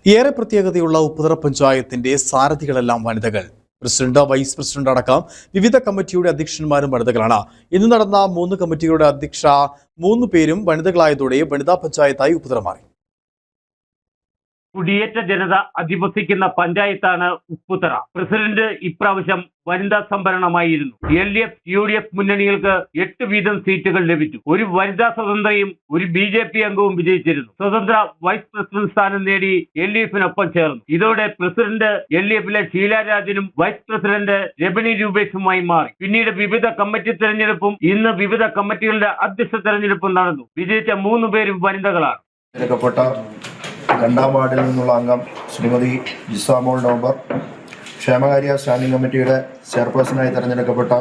ഏറെ പ്രത്യേകതയുള്ള ഉപ്പുതറ പഞ്ചായത്തിന്റെ സാരഥികളെല്ലാം വനിതകൾ. പ്രസിഡന്റ്, വൈസ് പ്രസിഡന്റ് അടക്കം വിവിധ കമ്മിറ്റിയുടെ അധ്യക്ഷന്മാരും വനിതകളാണ്. ഇന്ന് നടന്ന 3 കമ്മിറ്റികളുടെ അധ്യക്ഷ 3 പേരും വനിതകളായതോടെ വനിതാ പഞ്ചായത്തായി ഉപ്പുതറ മാറി. കുടിയേറ്റ ജനത അധിവസിക്കുന്ന പഞ്ചായത്താണ് ഉപ്പുതറ. പ്രസിഡന്റ് ഇപ്രാവശ്യം വനിതാ സംവരണമായിരുന്നു. LDF, UDF മുന്നണികൾക്ക് 8 വീതം സീറ്റുകൾ ലഭിച്ചു. ഒരു വനിതാ സ്വതന്ത്രയും ഒരു BJP അംഗവും വിജയിച്ചിരുന്നു. സ്വതന്ത്ര വൈസ് പ്രസിഡന്റ് സ്ഥാനം നേടി LDF-നൊപ്പം ചേർന്നു. ഇതോടെ പ്രസിഡന്റ് LDF-ലെ ഷീലാരാജനും വൈസ് പ്രസിഡന്റ് രമണി രൂപേഷുമായി മാറി. പിന്നീട് വിവിധ കമ്മിറ്റി തെരഞ്ഞെടുപ്പും ഇന്ന് വിവിധ കമ്മിറ്റികളുടെ അധ്യക്ഷ തെരഞ്ഞെടുപ്പും നടന്നു. വിജയിച്ച 3 പേരും വനിതകളാണ്. രണ്ടാം വാർഡിൽ നിന്നുള്ള അംഗം ശ്രീമതി ജിസാമോൾ നവംബർ, ക്ഷേമകാര്യ സ്റ്റാൻഡിംഗ് കമ്മിറ്റിയുടെ ചെയർപേഴ്സണായി തിരഞ്ഞെടുക്കപ്പെട്ട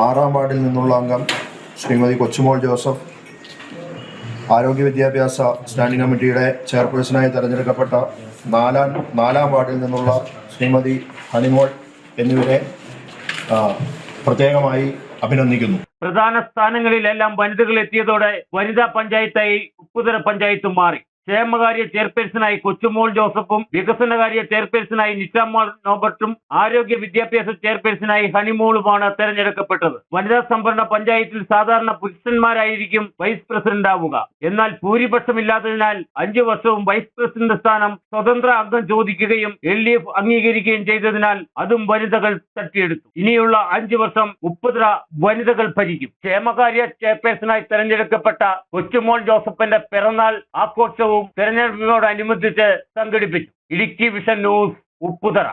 6-ാം വാർഡിൽ നിന്നുള്ള അംഗം ശ്രീമതി കൊച്ചുമോൾ ജോസഫ്, ആരോഗ്യ വിദ്യാഭ്യാസ സ്റ്റാൻഡിംഗ് കമ്മിറ്റിയുടെ ചെയർപേഴ്സണായി തിരഞ്ഞെടുക്കപ്പെട്ട 4-ാം വാർഡിൽ നിന്നുള്ള ശ്രീമതി ഹണിമോൾ എന്നിവരെ പ്രത്യേകമായി അഭിനന്ദിക്കുന്നു. പ്രധാന സ്ഥാനങ്ങളിലെല്ലാം വനിതകൾ എത്തിയതോടെ വനിതാ പഞ്ചായത്തായി ഉപ്പുതറ പഞ്ചായത്ത് മാറി. ക്ഷേമകാര്യ ചെയർപേഴ്സണായി കൊച്ചുമോൾ ജോസഫും, വികസനകാര്യ ചെയർപേഴ്സണായി നിഷാമോൾ നോബർട്ടും, ആരോഗ്യ വിദ്യാഭ്യാസ ചെയർപേഴ്സണായി ഹണിമോളുമാണ് തെരഞ്ഞെടുക്കപ്പെട്ടത്. വനിതാ സംവരണ പഞ്ചായത്തിൽ സാധാരണ പുരുഷന്മാരായിരിക്കും വൈസ് പ്രസിഡന്റ് ആവുക. എന്നാൽ ഭൂരിപക്ഷമില്ലാത്തതിനാൽ 5 വർഷവും വൈസ് പ്രസിഡന്റ് സ്ഥാനം സ്വതന്ത്ര അംഗം ചോദിക്കുകയും LDF അംഗീകരിക്കുകയും ചെയ്തതിനാൽ അതും വനിതകൾ തട്ടിയെടുത്തു. ഇനിയുള്ള 5 വർഷം ഉപ്പുതറ വനിതകൾ ഭരിക്കും. ക്ഷേമകാര്യ ചെയർപേഴ്സണായി തെരഞ്ഞെടുക്കപ്പെട്ട കൊച്ചുമോൾ ജോസഫിന്റെ പിറന്നാൾ ആഘോഷവും തെരഞ്ഞെടുപ്പിനോടനുബന്ധിച്ച് സംഘടിപ്പിച്ചു. Idukki vision news, Upputhara.